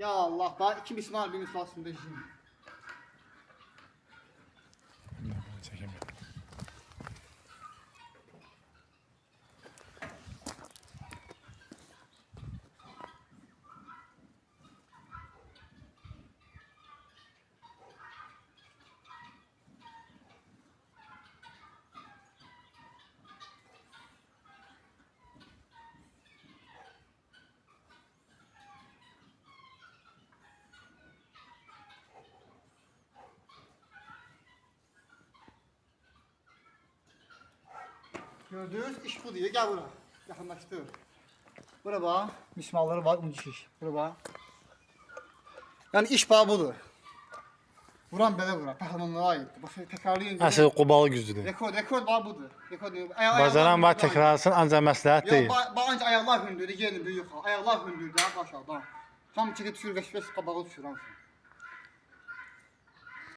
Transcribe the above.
Ya Allah, bak iki mismar bir mismar üstünde şimdi. Çekeyim. Gördünüz, iş bu diyor. Gel buraya. Yakınlaştır. Buraya bak. Mismarları var, uncu iş. Buraya bak. Yani iş bağı budur. Vuran belə vurar. Pəhləvanlara aiddir. Bax, təkrarlayın. Əsl Qubalı gücüdür. Rekord bağı budur. Rekord. Bacaran var təkrarlasın, ancaq məsləhət Yox, deyil. ancaq ayaqlar hündürü, yerin bir yuxarı. Ayaqlar hündürü, baş aldan. Tam çəkib düşür, 5 qabağı düşür hamısı.